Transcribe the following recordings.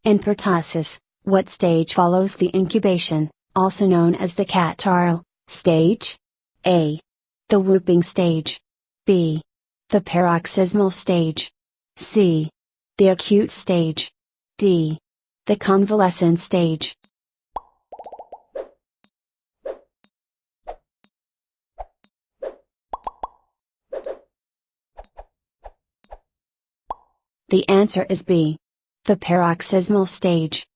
In pertussis, what stage follows the incubation, also known as the catarrhal stage? A. The whooping stage. B. The paroxysmal stage. C. The acute stage. D. The convalescent stage. The answer is B. The paroxysmal stage.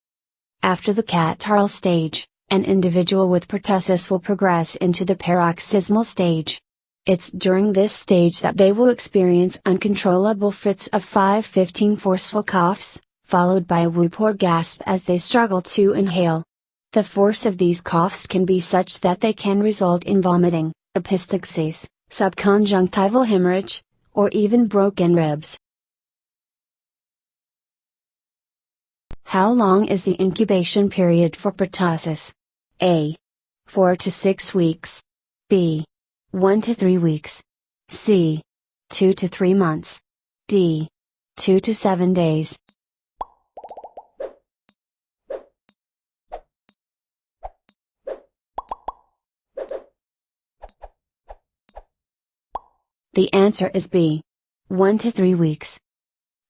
After the catarrhal stage, an individual with pertussis will progress into the paroxysmal stage. It's during this stage that they will experience uncontrollable fits of 5-15 forceful coughs, followed by a whoop or gasp as they struggle to inhale. The force of these coughs can be such that they can result in vomiting, epistaxis, subconjunctival hemorrhage, or even broken ribs. How long is the incubation period for pertussis? A. 4 to 6 weeks. B. 1 to 3 weeks. C. 2 to 3 months. D. 2 to 7 days. The answer is B. 1 to 3 weeks.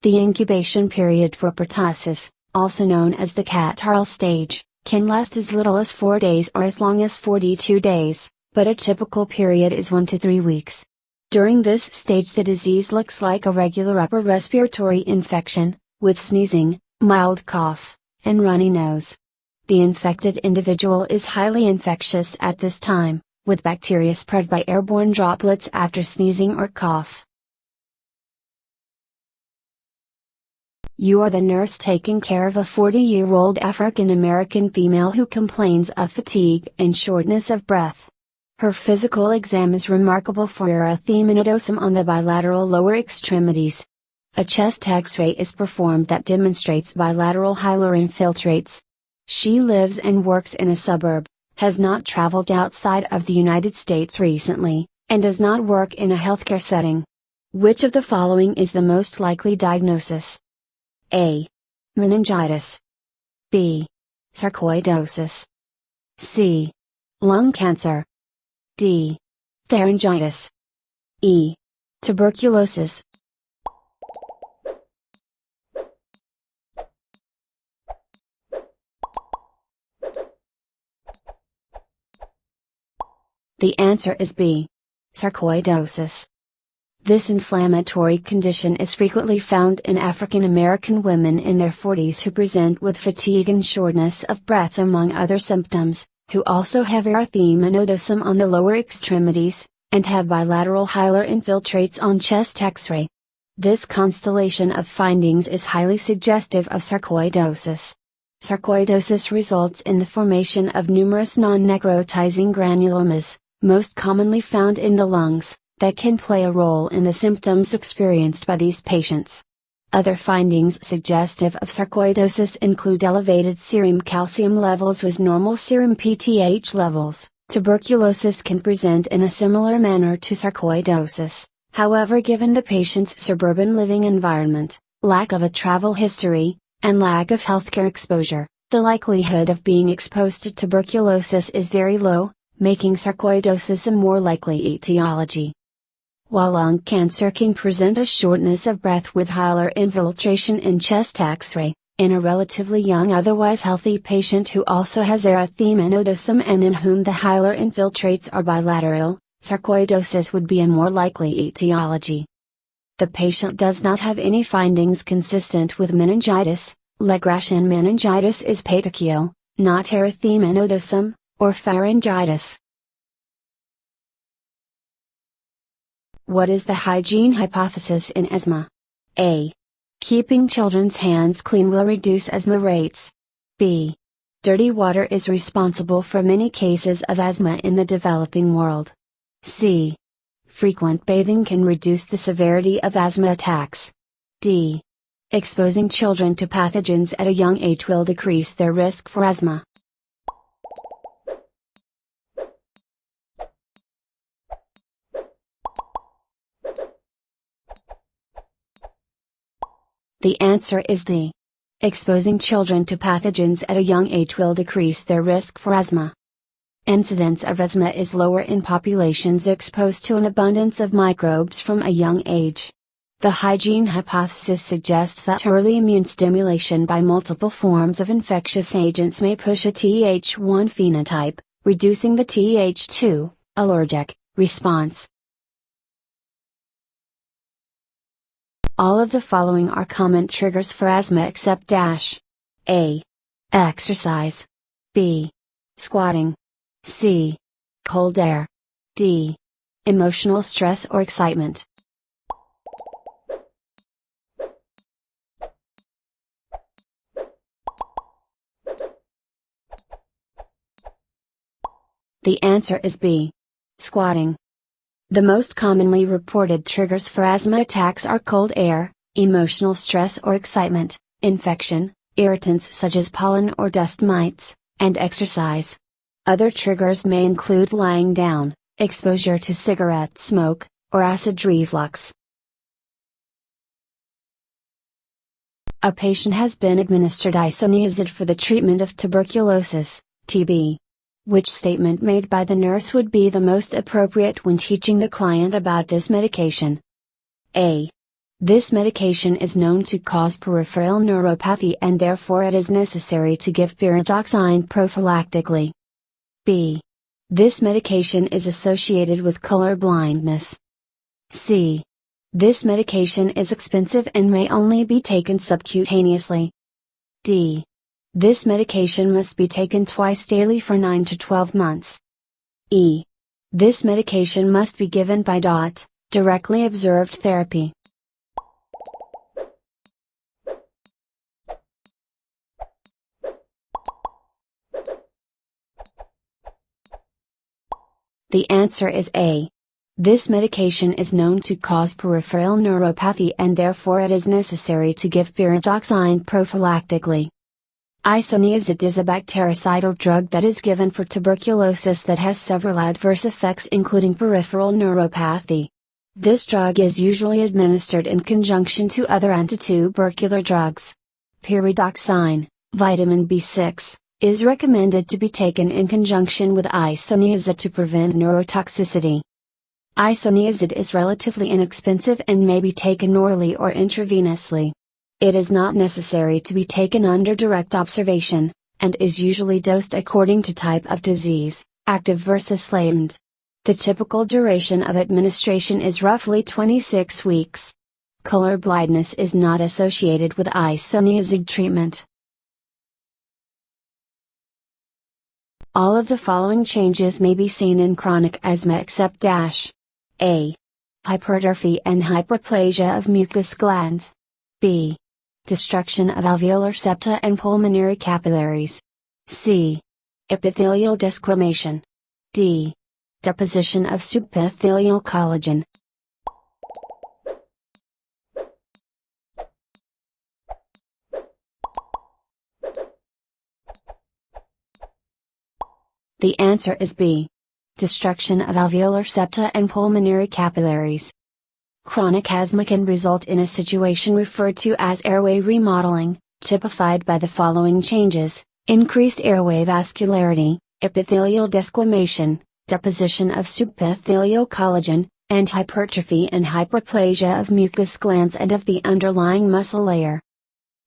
The incubation period for pertussis, also known as the catarrhal stage, can last as little as 4 days or as long as 42 days, but a typical period is 1 to 3 weeks. During this stage the disease looks like a regular upper respiratory infection, with sneezing, mild cough, and runny nose. The infected individual is highly infectious at this time, with bacteria spread by airborne droplets after sneezing or cough. You are the nurse taking care of a 40-year-old African American female who complains of fatigue and shortness of breath. Her physical exam is remarkable for erythema nodosum on the bilateral lower extremities. A chest X-ray is performed that demonstrates bilateral hilar infiltrates. She lives and works in a suburb, has not traveled outside of the United States recently, and does not work in a healthcare setting. Which of the following is the most likely diagnosis? A. Meningitis. B. Sarcoidosis. C. Lung cancer. D. Pharyngitis. E. Tuberculosis. The answer is B. Sarcoidosis. This inflammatory condition is frequently found in African American women in their 40s who present with fatigue and shortness of breath among other symptoms, who also have erythema nodosum on the lower extremities, and have bilateral hilar infiltrates on chest X-ray. This constellation of findings is highly suggestive of sarcoidosis. Sarcoidosis results in the formation of numerous non-necrotizing granulomas, most commonly found in the lungs, that can play a role in the symptoms experienced by these patients. Other findings suggestive of sarcoidosis include elevated serum calcium levels with normal serum PTH levels. Tuberculosis can present in a similar manner to sarcoidosis, however, given the patient's suburban living environment, lack of a travel history, and lack of healthcare exposure, the likelihood of being exposed to tuberculosis is very low, making sarcoidosis a more likely etiology. While lung cancer can present a shortness of breath with hilar infiltration in chest X-ray, in a relatively young otherwise healthy patient who also has erythema nodosum and in whom the hilar infiltrates are bilateral, sarcoidosis would be a more likely etiology. The patient does not have any findings consistent with meningitis. Legratian meningitis is petechial, not erythema nodosum, or pharyngitis. What is the hygiene hypothesis in asthma? A. Keeping children's hands clean will reduce asthma rates. B. Dirty water is responsible for many cases of asthma in the developing world. C. Frequent bathing can reduce the severity of asthma attacks. D. Exposing children to pathogens at a young age will decrease their risk for asthma. The answer is D. Exposing children to pathogens at a young age will decrease their risk for asthma. Incidence of asthma is lower in populations exposed to an abundance of microbes from a young age. The hygiene hypothesis suggests that early immune stimulation by multiple forms of infectious agents may push a Th1 phenotype, reducing the Th2, allergic, response. All of the following are common triggers for asthma except dash. A. Exercise. B. Squatting. C. Cold air. D. Emotional stress or excitement. The answer is B. Squatting. The most commonly reported triggers for asthma attacks are cold air, emotional stress or excitement, infection, irritants such as pollen or dust mites, and exercise. Other triggers may include lying down, exposure to cigarette smoke, or acid reflux. A patient has been administered isoniazid for the treatment of tuberculosis, TB. Which statement made by the nurse would be the most appropriate when teaching the client about this medication? A. This medication is known to cause peripheral neuropathy and therefore it is necessary to give pyridoxine prophylactically. B. This medication is associated with color blindness. C. This medication is expensive and may only be taken subcutaneously. D. This medication must be taken twice daily for 9 to 12 months. E. This medication must be given by directly observed therapy. The answer is A. This medication is known to cause peripheral neuropathy and therefore it is necessary to give pyridoxine prophylactically. Isoniazid is a bactericidal drug that is given for tuberculosis that has several adverse effects including peripheral neuropathy. This drug is usually administered in conjunction to other antitubercular drugs. Pyridoxine, vitamin B6, is recommended to be taken in conjunction with isoniazid to prevent neurotoxicity. Isoniazid is relatively inexpensive and may be taken orally or intravenously. It is not necessary to be taken under direct observation, and is usually dosed according to type of disease, active versus latent. The typical duration of administration is roughly 26 weeks. Color blindness is not associated with isoniazid treatment. All of the following changes may be seen in chronic asthma except dash. A. Hypertrophy and hyperplasia of mucous glands. B. Destruction of alveolar septa and pulmonary capillaries. C. Epithelial desquamation. D. Deposition of subepithelial collagen. The answer is B. Destruction of alveolar septa and pulmonary capillaries. Chronic asthma can result in a situation referred to as airway remodeling, typified by the following changes: increased airway vascularity, epithelial desquamation, deposition of subepithelial collagen, and hypertrophy and hyperplasia of mucous glands and of the underlying muscle layer.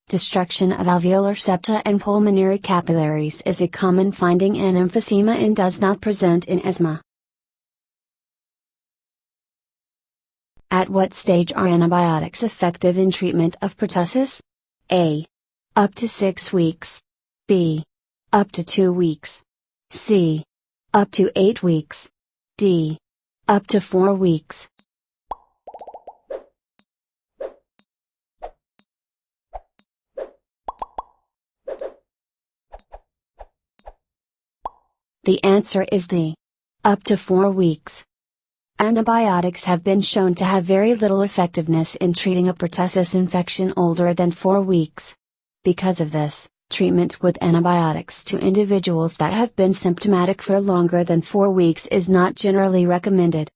Destruction of alveolar septa and pulmonary capillaries is a common finding in emphysema and does not present in asthma. At what stage are antibiotics effective in treatment of pertussis? A. Up to 6 weeks. B. Up to 2 weeks. C. Up to 8 weeks. D. Up to 4 weeks. The answer is D. Up to 4 weeks. Antibiotics have been shown to have very little effectiveness in treating a pertussis infection older than 4 weeks. Because of this, treatment with antibiotics to individuals that have been symptomatic for longer than 4 weeks is not generally recommended.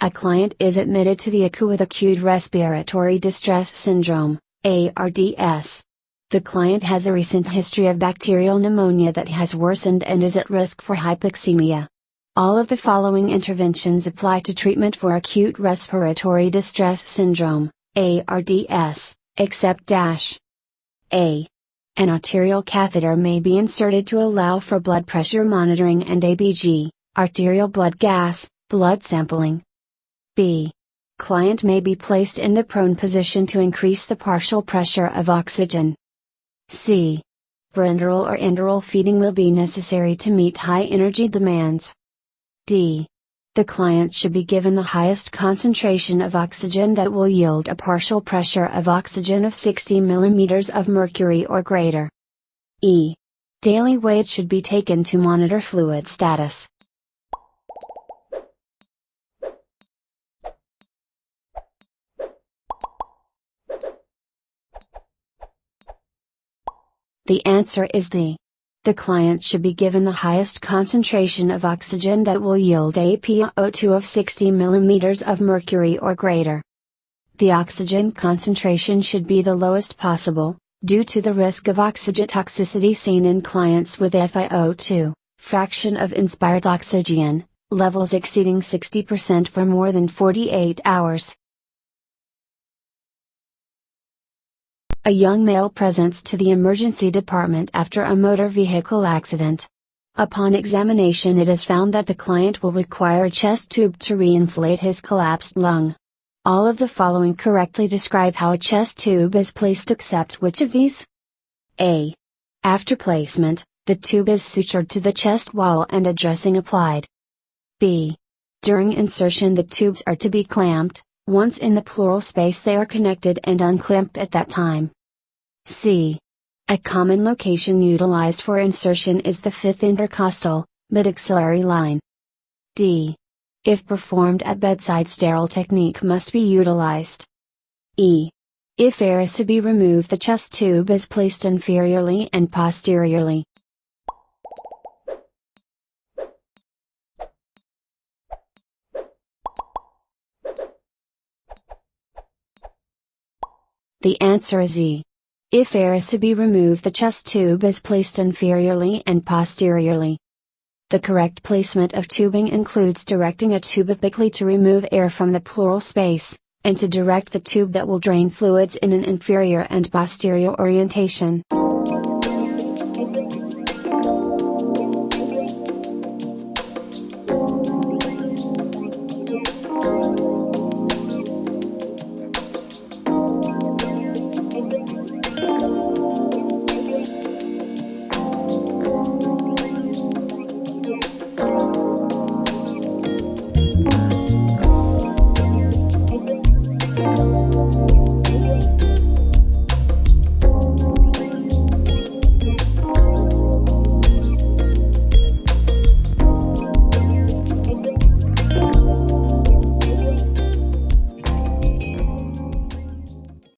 A client is admitted to the Acute with acute respiratory distress syndrome, ARDS. The client has a recent history of bacterial pneumonia that has worsened and is at risk for hypoxemia. All of the following interventions apply to treatment for acute respiratory distress syndrome, ARDS, except A. An arterial catheter may be inserted to allow for blood pressure monitoring and ABG, arterial blood gas, blood sampling. B. Client may be placed in the prone position to increase the partial pressure of oxygen. C. Parenteral or enteral feeding will be necessary to meet high energy demands. D. The client should be given the highest concentration of oxygen that will yield a partial pressure of oxygen of 60 mm of mercury or greater. E. Daily weight should be taken to monitor fluid status. The answer is D. The client should be given the highest concentration of oxygen that will yield a PaO2 of 60 mm of mercury or greater. The oxygen concentration should be the lowest possible, due to the risk of oxygen toxicity seen in clients with FiO2, fraction of inspired oxygen, levels exceeding 60% for more than 48 hours. A young male presents to the emergency department after a motor vehicle accident. Upon examination, it is found that the client will require a chest tube to reinflate his collapsed lung. All of the following correctly describe how a chest tube is placed except which of these? A. After placement, the tube is sutured to the chest wall and a dressing applied. B. During insertion, the tubes are to be clamped. Once in the pleural space, they are connected and unclamped at that time. C. A common location utilized for insertion is the fifth intercostal, mid-axillary line. D. If performed at bedside, sterile technique must be utilized. E. If air is to be removed, the chest tube is placed inferiorly and posteriorly. The answer is E. If air is to be removed, the chest tube is placed inferiorly and posteriorly. The correct placement of tubing includes directing a tube apically to remove air from the pleural space, and to direct the tube that will drain fluids in an inferior and posterior orientation.